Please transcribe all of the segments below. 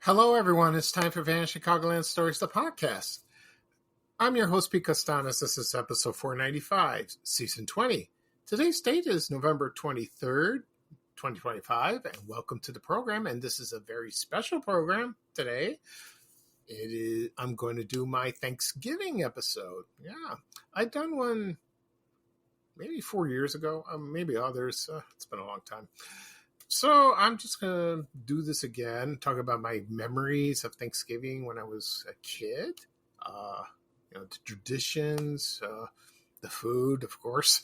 Hello, everyone. It's time for Van Chicagoland Stories, the podcast. I'm your host, Pete Costanis. This is episode 495, season 20. Today's date is November 23rd, 2025, and welcome to the program. And this is a very special program today. I'm going to do my Thanksgiving episode. Yeah, I've done one maybe 4 years ago, maybe others. It's been a long time. So I'm just going to do this again, talk about my memories of Thanksgiving when I was a kid, the traditions, the food, of course.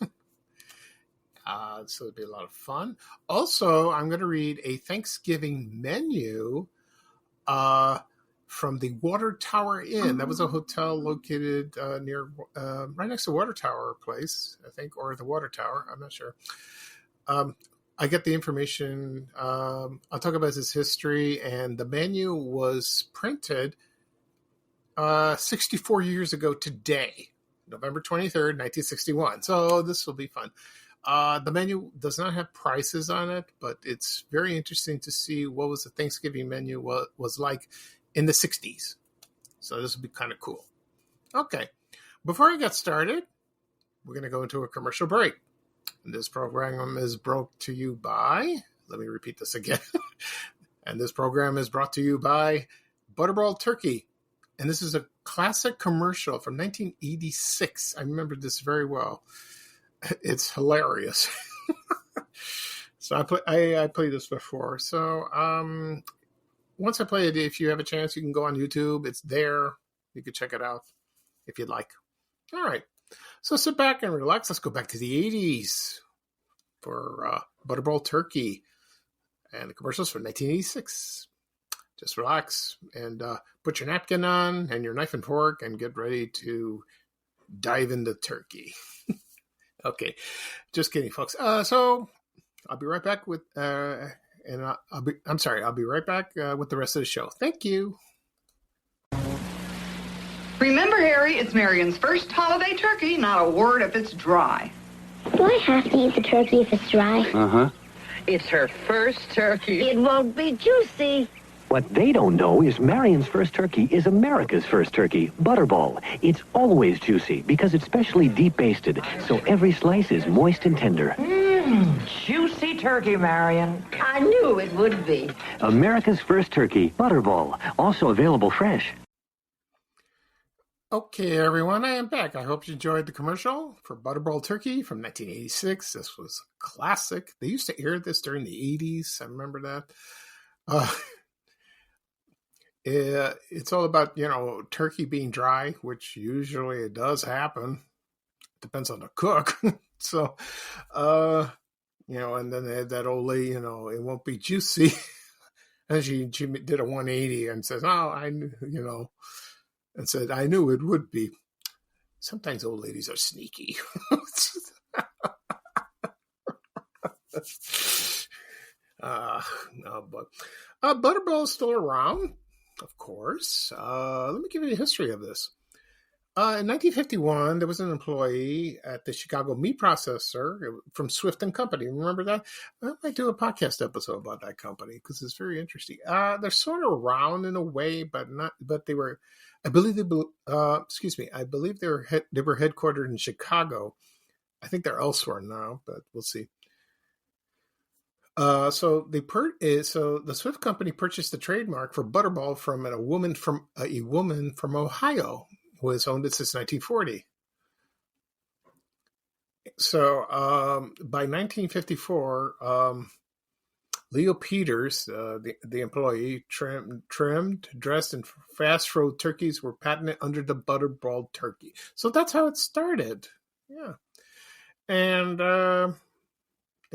So it'll be a lot of fun. Also, I'm going to read a Thanksgiving menu from the Water Tower Inn. That was a hotel located near, right next to Water Tower Place, I think, or the Water Tower. I'm not sure. I get the information. I'll talk about his history, and the menu was printed 64 years ago today, November 23rd, 1961. So this will be fun. The menu does not have prices on it, but it's very interesting to see what was the Thanksgiving menu was like in the 60s. So this will be kind of cool. Okay, before I get started, we're going to go into a commercial break. This program is brought to you by, let me repeat this again. And this program is brought to you by Butterball Turkey. And this is a classic commercial from 1986. I remember this very well. It's hilarious. So I played this before. So once I play it, if you have a chance, you can go on YouTube. It's there. You can check it out if you'd like. All right. So sit back and relax. Let's go back to the 80s for Butterball Turkey and the commercials from 1986. Just relax and put your napkin on and your knife and fork and get ready to dive into turkey. Okay, just kidding, folks. So I'll be right back with, I'll be right back with the rest of the show. Thank you. Remember, Harry, it's Marion's first holiday turkey, not a word if it's dry. Do I have to eat the turkey if it's dry? Uh-huh. It's her first turkey. It won't be juicy. What they don't know is Marion's first turkey is America's first turkey, Butterball. It's always juicy because it's specially deep basted, so every slice is moist and tender. Juicy turkey, Marion. I knew it would be. America's first turkey, Butterball. Also available fresh. Okay, everyone, I am back. I hope you enjoyed the commercial for Butterball Turkey from 1986. This was a classic. They used to air this during the 80s. I remember that. It's all about, turkey being dry, which usually it does happen. Depends on the cook. So, and then they had that old lady, it won't be juicy. And she did a 180 and says, I knew, and said, I knew it would be. Sometimes old ladies are sneaky. But Butterball is still around, of course. Let me give you the history of this. In 1951, there was an employee at the Chicago meat processor from Swift and Company. Remember that? I might do a podcast episode about that company because it's very interesting. They're sort of around in a way, but they were. I believe they were headquartered in Chicago. I think they're elsewhere now, but we'll see. So the Swift Company purchased the trademark for Butterball from a woman from Ohio who has owned it since 1940. So by 1954, Leo Peters, the employee, trimmed, dressed, and fast-rolled turkeys were patented under the Butterball Turkey. So that's how it started. Yeah. And they're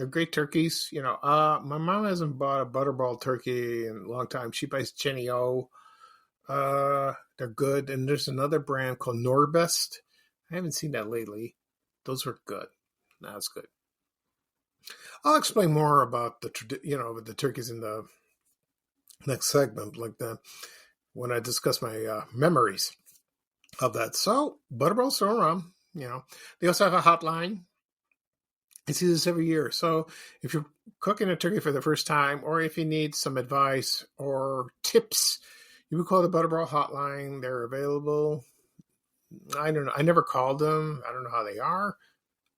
great turkeys. My mom hasn't bought a Butterball turkey in a long time. She buys Jenny O. They're good. And there's another brand called Norbest. I haven't seen that lately. Those were good. That's good. I'll explain more about the turkeys in the next segment, when I discuss my memories of that. So Butterball's still around. They also have a hotline. I see this every year. So if you're cooking a turkey for the first time, or if you need some advice or tips, you would call the Butterball hotline. They're available. I don't know. I never called them. I don't know how they are.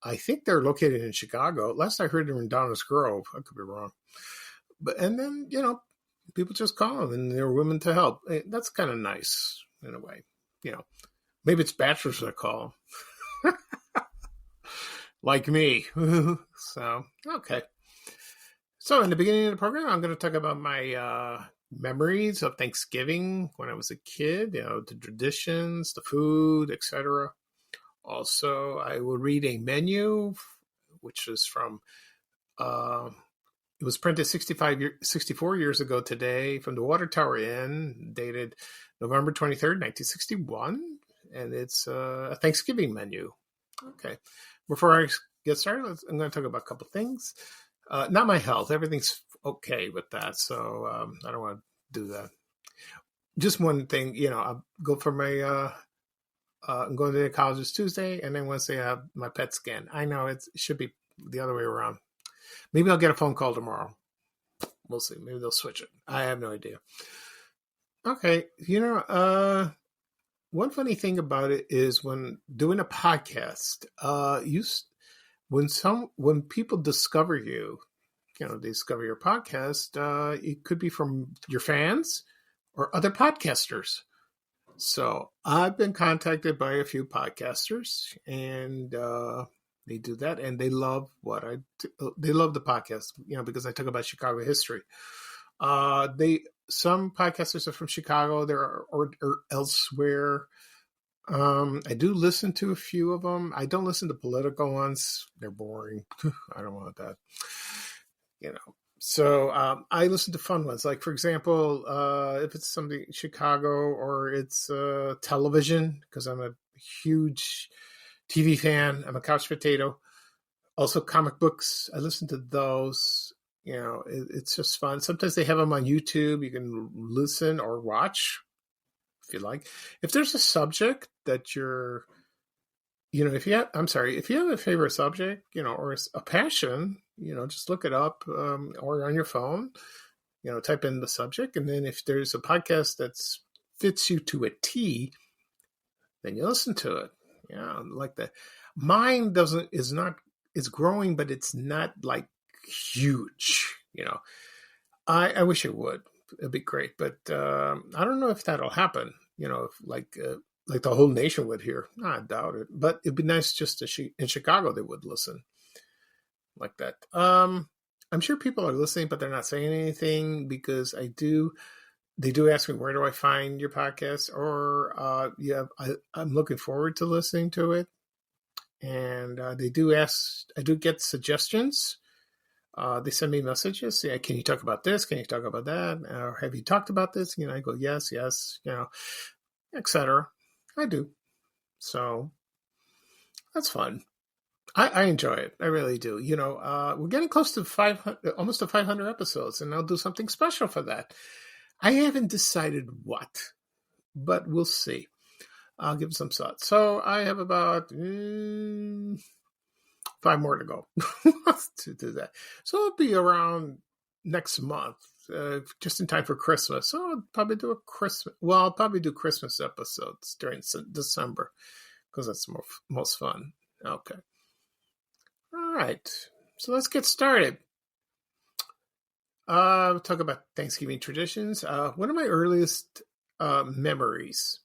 I think they're located in Chicago. Last I heard, they were in Downers Grove. I could be wrong. And then, people just call them and they're willing to help. That's kind of nice in a way. Maybe it's bachelors that call. Like me. So, okay. So in the beginning of the program, I'm going to talk about my memories of Thanksgiving when I was a kid, the traditions, the food, etc. Also, I will read a menu, which is from, it was printed 64 years ago today from the Water Tower Inn, dated November 23rd, 1961. And it's a Thanksgiving menu. Okay. Before I get started, I'm going to talk about a couple things. Not my health. Everything's okay with that. So I don't want to do that. Just one thing, I'll go for my, I'm going to the colleges Tuesday, and then Wednesday I have my PET scan. I know it should be the other way around. Maybe I'll get a phone call tomorrow. We'll see. Maybe they'll switch it. I have no idea. Okay. One funny thing about it is when doing a podcast, when people discover you, they discover your podcast, it could be from your fans or other podcasters. So I've been contacted by a few podcasters, and they do that, and they love what I do. They love the podcast, because I talk about Chicago history. Some podcasters are from Chicago, or elsewhere. I do listen to a few of them. I don't listen to political ones; they're boring. I don't want that. So I listen to fun ones, like for example, if it's something Chicago or it's television, because I'm a huge TV fan. I'm a couch potato. Also, comic books. I listen to those. It's just fun. Sometimes they have them on YouTube. You can listen or watch if you like. If there's a subject that you're, if you have a favorite subject, or a passion, just look it up or on your phone, type in the subject. And then if there's a podcast that fits you to a T, then you listen to it. Yeah, like that. Mine it's growing, but it's not like huge, I wish it would. It'd be great, but I don't know if that'll happen, if like the whole nation would hear. I doubt it, but it'd be nice just in Chicago they would listen like that. I'm sure people are listening, but they're not saying anything because they do ask me, where do I find your podcast? Or I'm looking forward to listening to it. And I do get suggestions. They send me messages. Yeah, can you talk about this? Can you talk about that? Or have you talked about this? I go, yes, etc. I do. So that's fun. I enjoy it. I really do. We're getting close to 500, almost to 500 episodes, and I'll do something special for that. I haven't decided what, but we'll see. I'll give some thought. So I have about 5 more to go to do that. So it'll be around next month, just in time for Christmas. So I'll probably do I'll probably do Christmas episodes during December because that's most fun. Okay. All right. So let's get started. We'll talk about Thanksgiving traditions. One of my earliest memories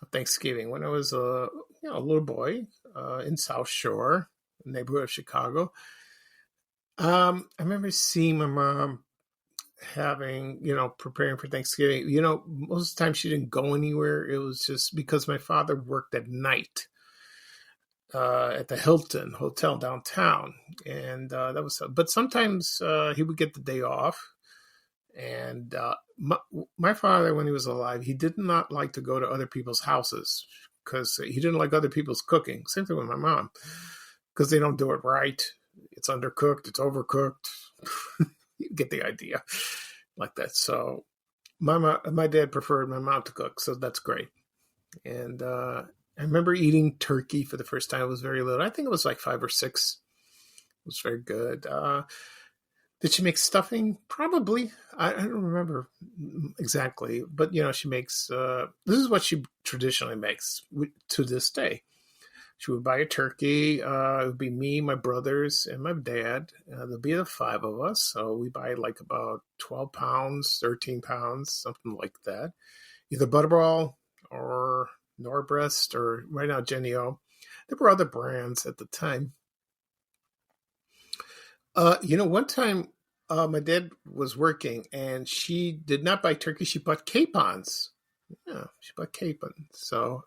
of Thanksgiving, when I was a little boy in South Shore, neighborhood of Chicago. I remember seeing my mom preparing for Thanksgiving. Most of the time she didn't go anywhere. It was just because my father worked at night at the Hilton Hotel downtown, and that was. But sometimes he would get the day off, and my father, when he was alive, he did not like to go to other people's houses because he didn't like other people's cooking. Same thing with my mom, because they don't do it right. It's undercooked. It's overcooked. You get the idea, like that. So my dad preferred my mom to cook, so that's great. And I remember eating turkey for the first time. I was very little. I think it was like 5 or 6. It was very good. Did she make stuffing? Probably. I don't remember exactly, but she makes. This is what she traditionally makes to this day. She would buy a turkey. It would be me, my brothers, and my dad. There'll be the five of us. So we buy like about 12 pounds, 13 pounds, something like that. Either Butterball or Norbreast or right now Jennie-O. There were other brands at the time. One time my dad was working and she did not buy turkey. She bought capons. Yeah, she bought capons. So,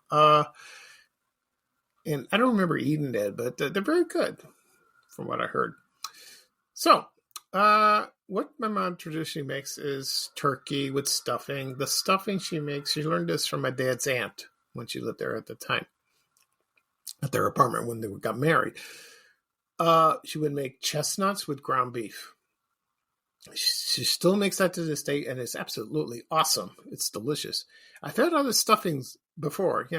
and I don't remember eating that, but they're very good from what I heard. So, what my mom traditionally makes is turkey with stuffing. The stuffing she makes, she learned this from my dad's aunt when she lived there at the time, at their apartment when they got married. She would make chestnuts with ground beef. She still makes that to this day, and it's absolutely awesome. It's delicious. I've had other stuffings before,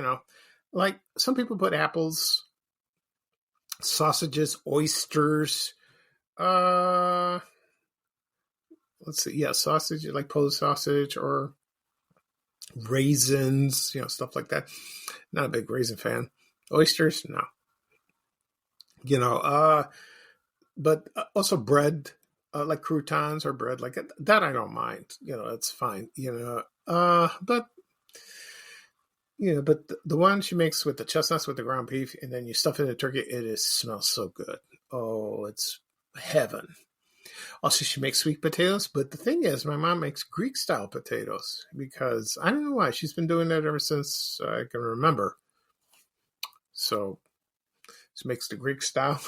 like some people put apples, sausages, oysters. Let's see. Yeah, sausage, like Polish sausage or raisins, stuff like that. Not a big raisin fan. Oysters, no. But also bread, like croutons or bread like that. I don't mind. It's fine. But the one she makes with the chestnuts with the ground beef, and then you stuff it in the turkey, smells so good. Oh, it's heaven. Also, she makes sweet potatoes, but the thing is, my mom makes Greek-style potatoes because I don't know why. She's been doing that ever since I can remember. So she makes the Greek style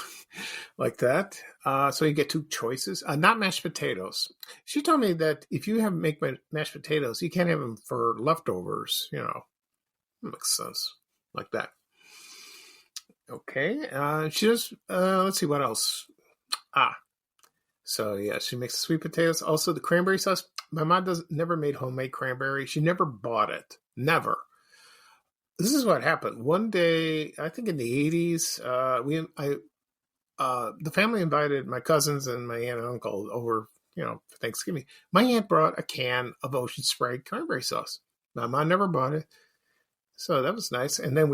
like that. So you get two choices. Not mashed potatoes. She told me that if you make mashed potatoes, you can't have them for leftovers. Makes sense like that. Okay. She does. Let's see what else. So yeah, she makes sweet potatoes. Also the cranberry sauce. My mom never made homemade cranberry. She never bought it. Never. This is what happened. One day, I think in the 80s, the family invited my cousins and my aunt and uncle over, for Thanksgiving. My aunt brought a can of Ocean Spray cranberry sauce. My mom never bought it. So that was nice. And then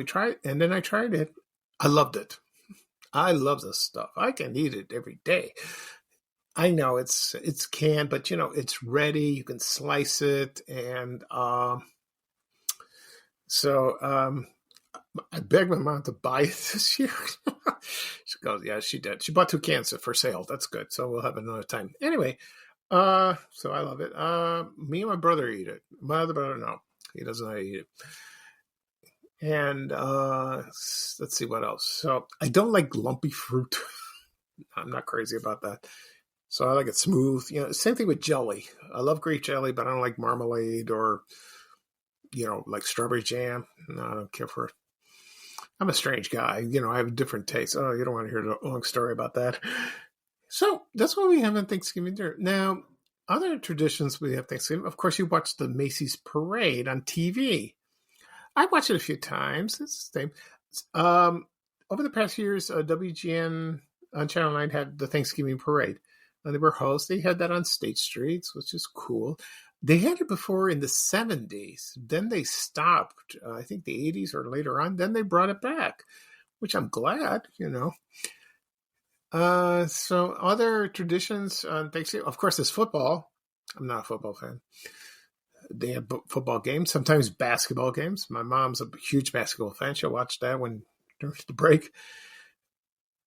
I tried it. I loved it. I love this stuff. I can eat it every day. I know it's canned, but it's ready. You can slice it and, So I begged my mom to buy it this year. She goes, yeah, she did. She bought 2 cans for sale. That's good. So we'll have it another time. Anyway, so I love it. Me and my brother eat it. My other brother, no. He doesn't know how to eat it. And let's see what else. So I don't like lumpy fruit. I'm not crazy about that. So I like it smooth. Same thing with jelly. I love grape jelly, but I don't like marmalade or like strawberry jam. No, I don't care for it. I'm a strange guy. I have a different taste. Oh, you don't want to hear a long story about that. So that's what we have on Thanksgiving dinner. Now, other traditions we have Thanksgiving. Of course, you watch the Macy's Parade on TV. I watched it a few times. It's the same. Over the past years, WGN on Channel 9 had the Thanksgiving Parade. And they were hosts. They had that on State Streets, which is cool. They had it before in the 70s. Then they stopped, I think the 80s or later on. Then they brought it back, which I'm glad, So other traditions on Thanksgiving, of course, is football. I'm not a football fan. They have football games, sometimes basketball games. My mom's a huge basketball fan. She'll watch that during the break.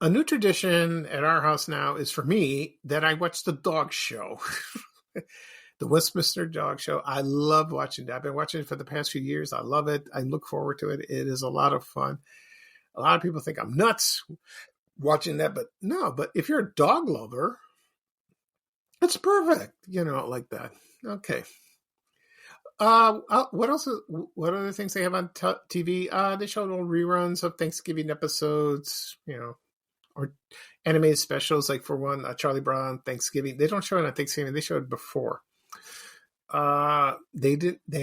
A new tradition at our house now is for me that I watch the dog show. The Westminster Dog Show. I love watching that. I've been watching it for the past few years. I love it. I look forward to it. It is a lot of fun. A lot of people think I'm nuts watching that, but no. But if you're a dog lover, it's perfect. Like that. Okay. What else? What other things they have on TV? They showed old reruns of Thanksgiving episodes. Or animated specials. Like for one, Charlie Brown Thanksgiving. They don't show it on Thanksgiving. They show it before. They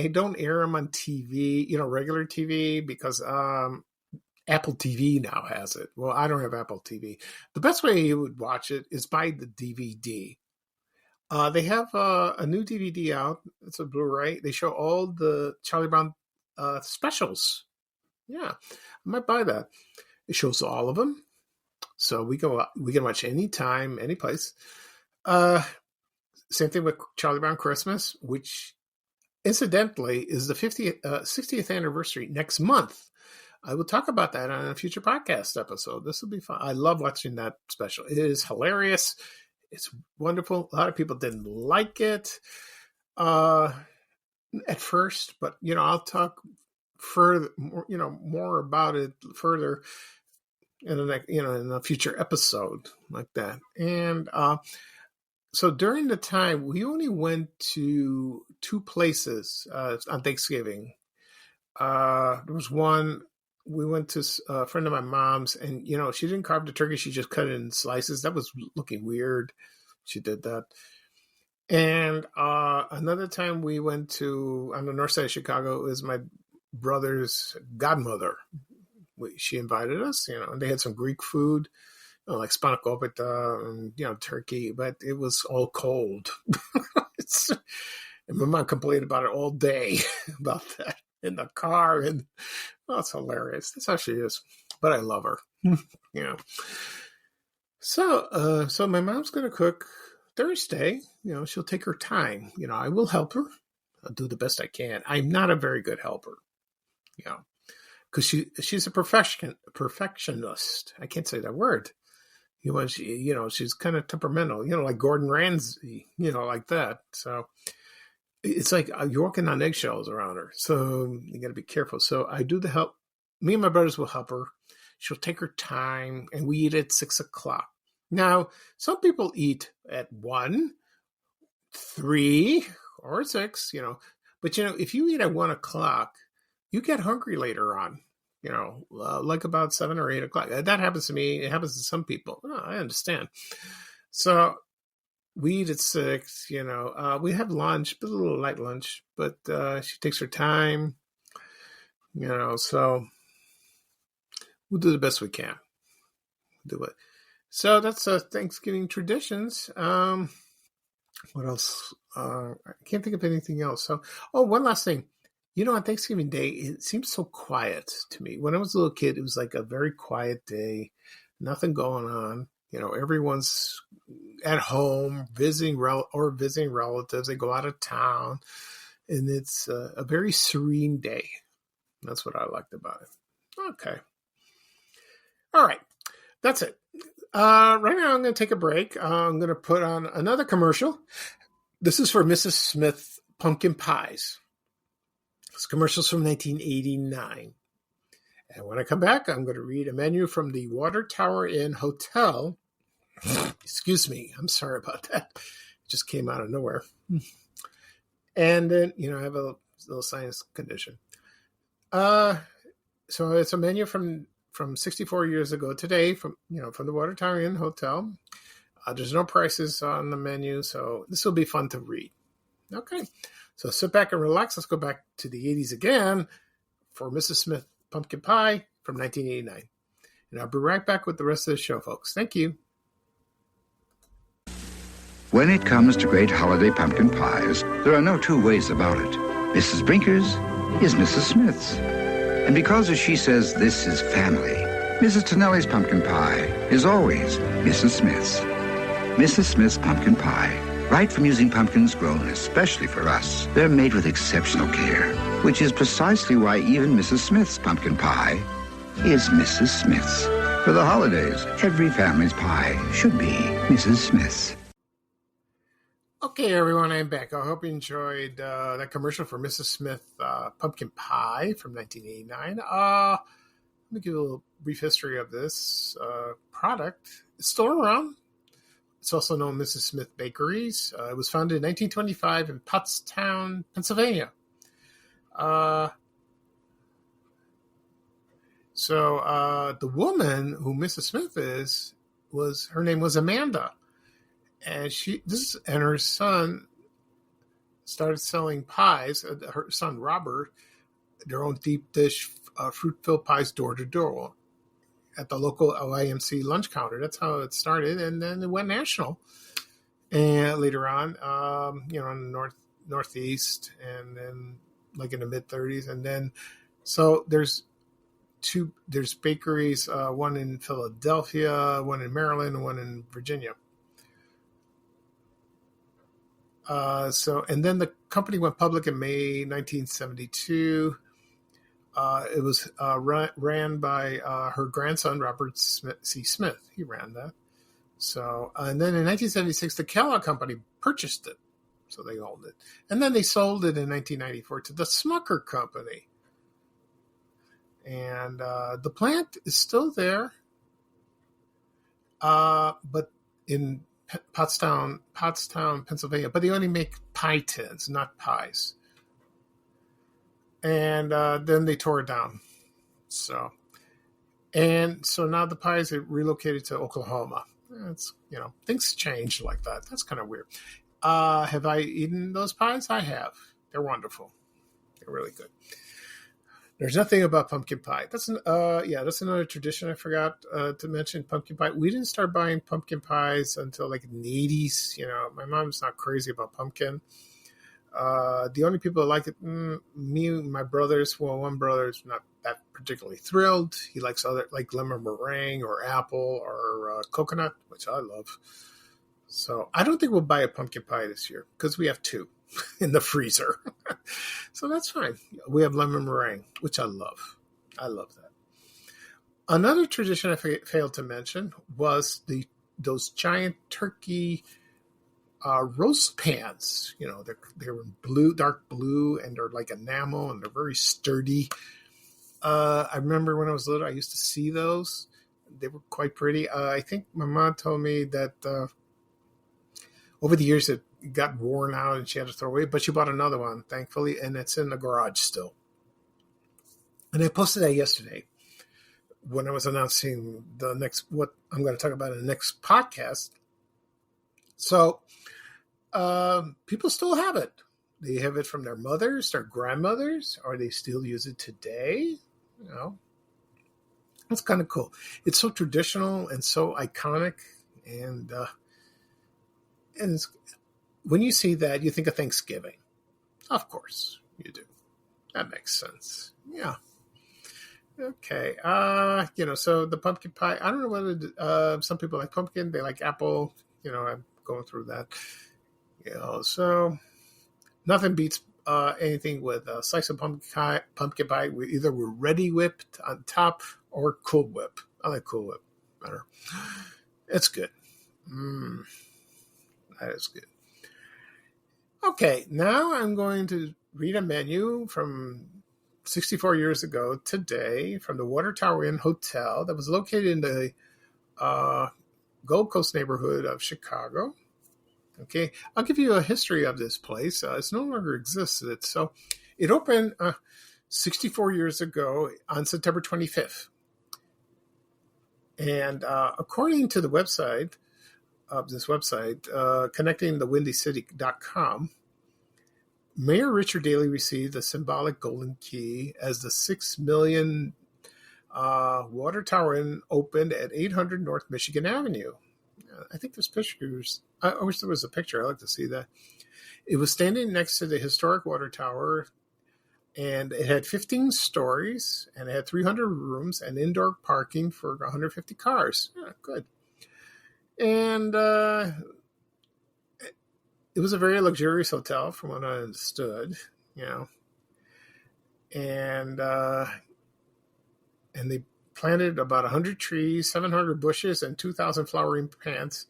don't air them on TV, regular TV, because Apple TV now has it. Well, I don't have Apple TV. The best way you would watch it is buy the DVD. They have a new DVD out. It's a Blu-ray. They show all the Charlie Brown specials. Yeah, I might buy that. It shows all of them, so we can watch anytime, any place. Same thing with Charlie Brown Christmas, which incidentally is the 60th anniversary next month. I will talk about that on a future podcast episode. This will be fun. I love watching that special. It is hilarious. It's wonderful. A lot of people didn't like it at first, but I'll talk further, more about it further in the next, in a future episode like that. And so during the time, we only went to 2 places on Thanksgiving. There was one. We went to a friend of my mom's, and she didn't carve the turkey; she just cut it in slices. That was looking weird. She did that. And another time we went to, on the north side of Chicago, it was my brother's godmother. She invited us, and they had some Greek food, like spanakopita and turkey, but it was all cold. And my mom complained about it all day about that in the car, and it's hilarious. That's how she is. But I love her. So my mom's gonna cook Thursday. She'll take her time. I will help her. I'll do the best I can. I'm not a very good helper. Because she's a perfectionist. I can't say that word. She's kind of temperamental. Like Gordon Ramsay. Like that. So it's like you're walking on eggshells around her. So you got to be careful. So I do the help. Me and my brothers will help her. She'll take her time, and we eat at 6:00. Now, some people eat at 1, 3, or 6. But if you eat at 1:00, you get hungry later on. Like about 7 or 8 o'clock. That happens to me. It happens to some people. I understand. So we eat at 6. We have lunch, but a little light lunch. But she takes her time. So we'll do the best we can. Do it. So that's Thanksgiving traditions. What else? I can't think of anything else. So, one last thing. On Thanksgiving Day, it seems so quiet to me. When I was a little kid, it was like a very quiet day, nothing going on. Everyone's at home visiting relatives. They go out of town, and it's a very serene day. That's what I liked about it. Okay. All right. That's it. Right now, I'm going to take a break. I'm going to put on another commercial. This is for Mrs. Smith pumpkin pies. This commercial's from 1989. And when I come back, I'm going to read a menu from the Water Tower Inn Hotel. Excuse me. I'm sorry about that. It just came out of nowhere. And then, I have a little sinus condition. So it's a menu from 64 years ago today from the Water Tower Inn Hotel. There's no prices on the menu, so this will be fun to read. Okay. So sit back and relax. Let's go back to the 80s again for Mrs. Smith Pumpkin Pie from 1989. And I'll be right back with the rest of the show, folks. Thank you. When it comes to great holiday pumpkin pies, there are no 2 ways about it. Mrs. Brinker's is Mrs. Smith's. And because, as she says, this is family, Mrs. Tonelli's pumpkin pie is always Mrs. Smith's. Mrs. Smith's pumpkin pie. Right from using pumpkins grown especially for us, they're made with exceptional care, which is precisely why even Mrs. Smith's pumpkin pie is Mrs. Smith's. For the holidays, every family's pie should be Mrs. Smith's. Okay, everyone, I'm back. I hope you enjoyed that commercial for Mrs. Smith Pumpkin Pie from 1989. Let me give you a little brief history of this product. It's still around. It's also known Mrs. Smith Bakeries. It was founded in 1925 in Pottstown, Pennsylvania. So the woman who Mrs. Smith is, her name was Amanda. And her son started selling pies. Her son Robert, their own deep dish fruit-filled pies door to door at the local YMCA lunch counter. That's how it started, and then it went national. and later on, in the northeast, and then like in the mid 30s, and then so there's bakeries, one in Philadelphia, one in Maryland, and one in Virginia. And then the company went public in May 1972. It was ran by her grandson, Robert C. Smith. He ran that. So, and then in 1976, the Kellogg Company purchased it. So they owned it. And then they sold it in 1994 to the Smucker Company. And the plant is still there, but in Pottstown, Pennsylvania. But they only make pie tins, not pies. And then they tore it down. So now the pies are relocated to Oklahoma. It's, things change like that. That's kind of weird. Have I eaten those pies? I have. They're wonderful. They're really good. There's nothing about pumpkin pie. That's another tradition I forgot to mention. Pumpkin pie. We didn't start buying pumpkin pies until like in the 80s. My mom's not crazy about pumpkin. The only people that like it, me and my brothers. Well, one brother's not that particularly thrilled. He likes other, like lemon meringue or apple or coconut, which I love. So I don't think we'll buy a pumpkin pie this year because we have 2 in the freezer. So that's fine. We have lemon meringue, which I love. I love that. Another tradition I failed to mention was those giant turkey roast pans. They're blue, dark blue, and they're like enamel, and they're very sturdy. I remember when I was little, I used to see those. They were quite pretty. I think my mom told me that over the years it got worn out and she had to throw away, but she bought another one, thankfully, and it's in the garage still. And I posted that yesterday when I was announcing what I'm going to talk about in the next podcast. So people still have it. They have it from their mothers, their grandmothers, or they still use it today. That's kind of cool. It's so traditional and so iconic, and it's, when you see that, you think of Thanksgiving. Of course you do. That makes sense. Yeah. Okay. So the pumpkin pie, I don't know whether some people like pumpkin, they like apple. I'm going through that. So nothing beats anything with a slice of pumpkin pie. We're ready whipped on top or Cool Whip. I like Cool Whip better. It's good. That is good. Okay, now I'm going to read a menu from 64 years ago today from the Water Tower Inn Hotel that was located in the Gold Coast neighborhood of Chicago. Okay, I'll give you a history of this place. It's no longer existed. So it opened 64 years ago on September 25th. And according to the website, of this website, connectingthewindycity.com, Mayor Richard Daley received the symbolic golden key as the 6 million Water Tower Inn opened at 800 North Michigan Avenue. I think there's pictures. I wish there was a picture. I'd like to see that. It was standing next to the historic water tower, and it had 15 stories, and it had 300 rooms and indoor parking for 150 cars. Yeah, good. And it was a very luxurious hotel, from what I understood, And they planted about 100 trees, 700 bushes, and 2,000 flowering plants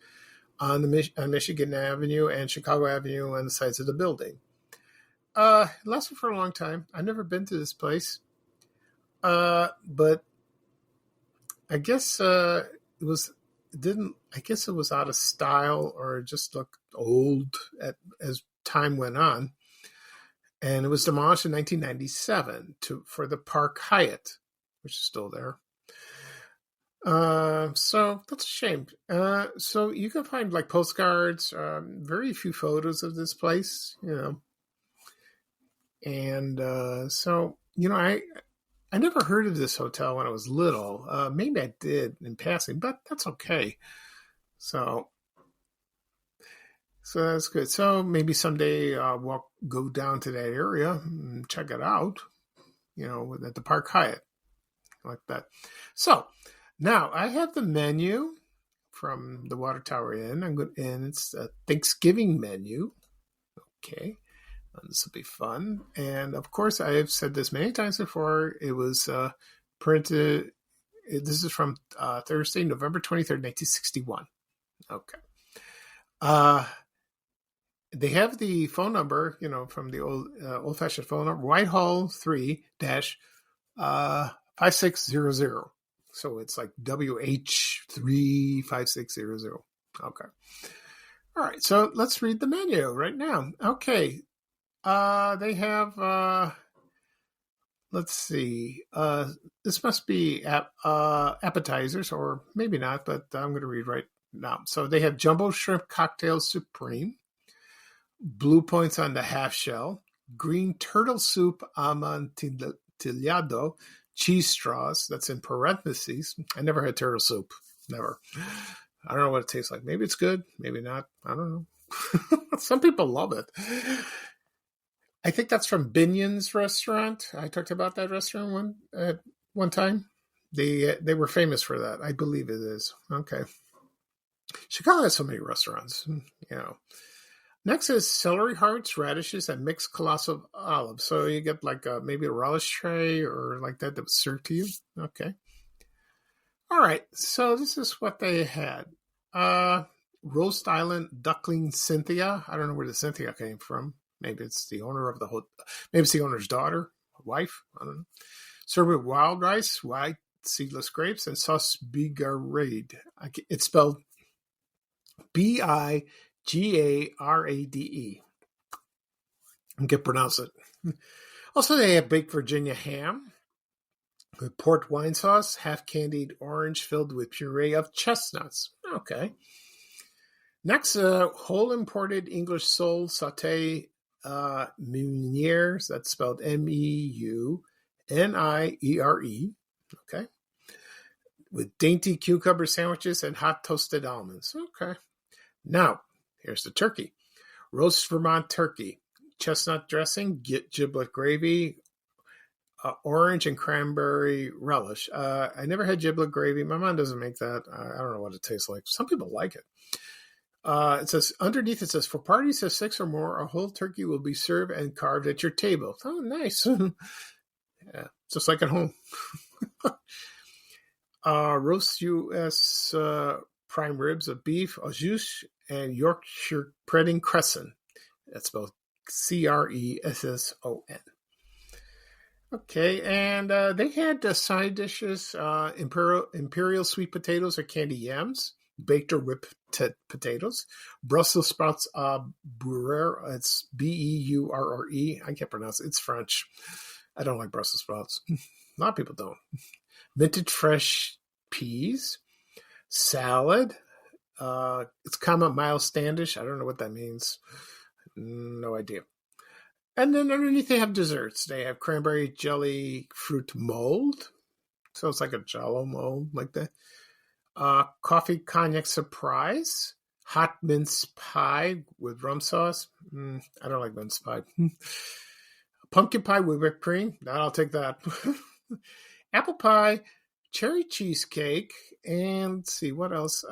on Michigan Avenue and Chicago Avenue on the sides of the building. It lasted for a long time. I've never been to this place, but I guess it was out of style, or it just looked old as time went on. And it was demolished in 1997 for the Park Hyatt, which is still there. So that's a shame. So you can find like postcards, very few photos of this place, And I never heard of this hotel when I was little. Maybe I did in passing, but that's okay. So So that's good. So maybe someday we'll go down to that area and check it out, at the Park Hyatt, like that. So now I have the menu from the Water Tower Inn. And it's a Thanksgiving menu. Okay. This will be fun. And of course, I have said this many times before. It was printed. This is from Thursday, November 23rd, 1961. Okay. They have the phone number, from the old-fashioned phone number, Whitehall 3-5600. So it's like WH35600. Okay. All right. So let's read the menu right now. Okay. They have, let's see. This must be appetizers, or maybe not, but I'm going to read right now. So they have Jumbo Shrimp Cocktail Supreme, Blue Points on the half shell, Green Turtle Soup Amontillado, cheese straws. That's in parentheses. I never had turtle soup. Never. I don't know what it tastes like. Maybe it's good. Maybe not. I don't know. Some people love it. I think that's from Binion's restaurant. I talked about that restaurant one time. They were famous for that. I believe it is. Okay. Chicago has so many restaurants, Next is celery hearts, radishes, and mixed colossal olives. So you get like maybe a relish tray or like that was served to you. Okay. All right. So this is what they had. Roast Island Duckling Cynthia. I don't know where the Cynthia came from. Maybe it's the owner of the whole. Maybe it's the owner's daughter, wife. I don't know. Served with wild rice, white seedless grapes, and sauce bigarade. It's spelled Bigarade. I can pronounce it. Also, they have baked Virginia ham with port wine sauce, half candied orange filled with puree of chestnuts. Okay. Next, whole imported English sole sauté Meunières. That's spelled Meuniere. Okay. With dainty cucumber sandwiches and hot toasted almonds. Okay. Now, here's the turkey. Roast Vermont turkey, chestnut dressing, giblet gravy, orange and cranberry relish. I never had giblet gravy. My mom doesn't make that. I don't know what it tastes like. Some people like it. It says, underneath it says, for parties of 6 or more, a whole turkey will be served and carved at your table. Oh, nice. Yeah, just like at home. Roast U.S. Prime ribs of beef, au jus, and Yorkshire pudding crescent. That's spelled Cresson. Okay, and they had side dishes, imperial sweet potatoes or candy yams, baked or whipped potatoes, Brussels sprouts beurre. It's Beurre. I can't pronounce it. It's French. I don't like Brussels sprouts. A lot of people don't. Minted fresh peas, salad. It's comma Miles Standish. I don't know what that means. No idea. And then underneath they have desserts. They have cranberry jelly fruit mold. So it's like a Jell-O mold like that. Coffee cognac surprise. Hot mince pie with rum sauce. I don't like mince pie. Pumpkin pie with whipped cream. I'll take that. Apple pie, cherry cheesecake, and let's see what else.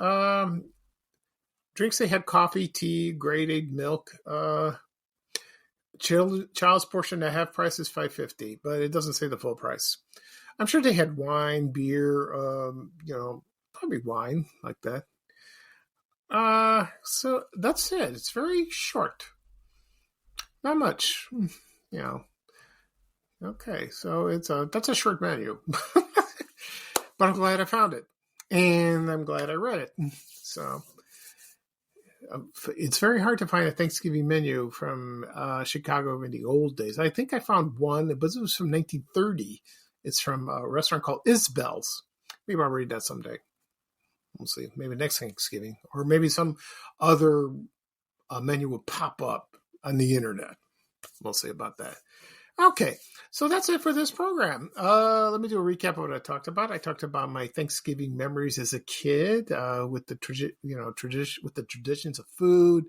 Drinks, they had coffee, tea, grade milk. Child's portion at half price is $5.50, but it doesn't say the full price. I'm sure they had wine, beer, probably wine like that. So that's it. It's very short. Not much, Okay, so that's a short menu, but I'm glad I found it, and I'm glad I read it. So it's very hard to find a Thanksgiving menu from Chicago in the old days. I think I found one, but it was from 1930. It's from a restaurant called Isbell's. Maybe I'll read that someday. We'll see. Maybe next Thanksgiving, or maybe some other menu will pop up on the internet. We'll see about that. Okay, so that's it for this program. Let me do a recap of what I talked about. I talked about my Thanksgiving memories as a kid, with the traditions of food,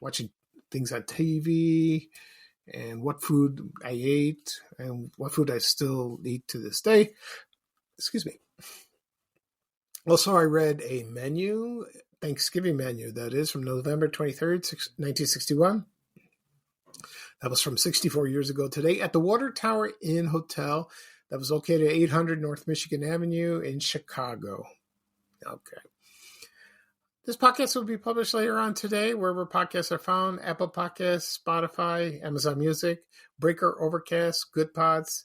watching things on TV, and what food I ate, and what food I still eat to this day. Excuse me. Also, I read a menu, Thanksgiving menu, that is from November 23rd, 1961. That was from 64 years ago today at the Water Tower Inn Hotel that was located at 800 North Michigan Avenue in Chicago. Okay. This podcast will be published later on today, wherever podcasts are found: Apple Podcasts, Spotify, Amazon Music, Breaker, Overcast, Good Pods,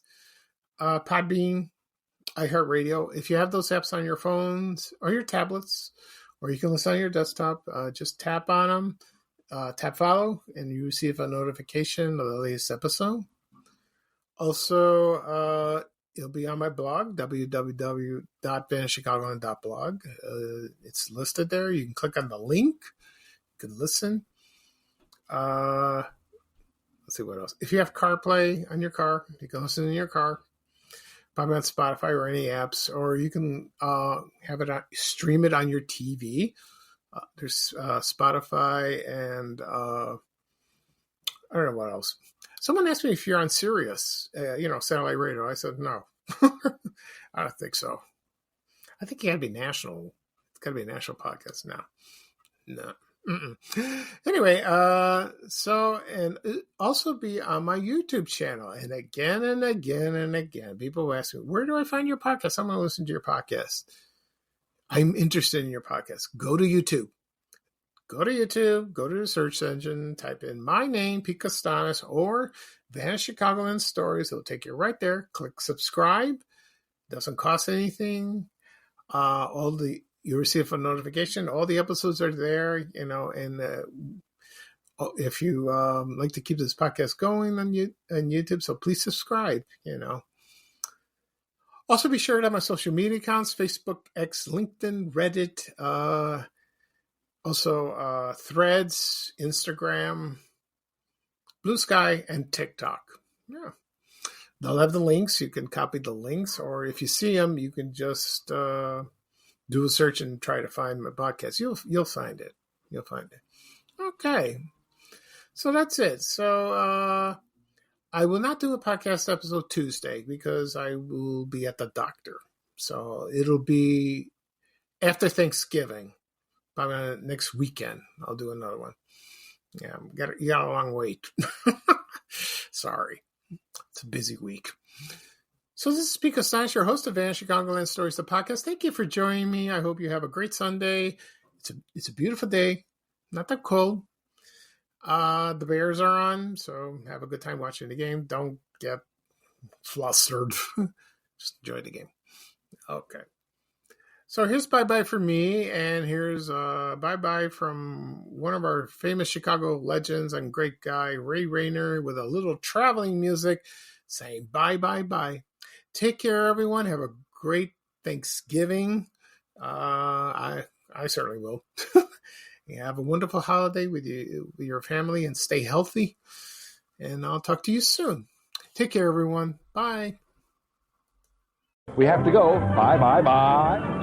Podbean, iHeartRadio. If you have those apps on your phones or your tablets, or you can listen on your desktop, just tap on them, tap follow, and you receive a notification of the latest episode. Also, it'll be on my blog, www.vanishchicagoland.blog. It's listed there. You can click on the link. You can listen. Let's see what else. If you have CarPlay on your car, you can listen in your car. Probably on Spotify or any apps, or you can have it stream it on your TV. There's Spotify and I don't know what else. Someone asked me if you're on Sirius, satellite radio. I said no. I don't think so. I think you got to be national. It's got to be a national podcast now. No. Mm-mm. Anyway, and also be on my YouTube channel. And again, people ask me, where do I find your podcast? I'm going to listen to your podcast. I'm interested in your podcast. Go to YouTube. Go to the search engine, type in my name, Pete Costanis, or Vanish Chicagoland Stories. It'll take you right there. Click subscribe. Doesn't cost anything. You receive a notification. All the episodes are there, and if you like to keep this podcast going on YouTube, so please subscribe, Also, be sure to have my social media accounts: Facebook, X, LinkedIn, Reddit, also Threads, Instagram, Blue Sky, and TikTok. Yeah. They'll have the links. You can copy the links, or if you see them, you can just do a search and try to find my podcast. You'll find it. You'll find it. Okay. So that's it. So I will not do a podcast episode Tuesday because I will be at the doctor. So it'll be after Thanksgiving. Probably next weekend. I'll do another one. Yeah, you got a long wait. Sorry. It's a busy week. So this is Pete Costanis, your host of Vanish Chicagoland Stories, the podcast. Thank you for joining me. I hope you have a great Sunday. It's a beautiful day. Not that cold. The Bears are on, so have a good time watching the game. Don't get flustered. Just enjoy the game. Okay. So here's bye-bye for me, and here's bye-bye from one of our famous Chicago legends and great guy, Ray Rayner, with a little traveling music saying bye-bye-bye. Take care, everyone. Have a great Thanksgiving. I certainly will. Have a wonderful holiday with your family, and stay healthy. And I'll talk to you soon. Take care, everyone. Bye. We have to go. Bye, bye, bye.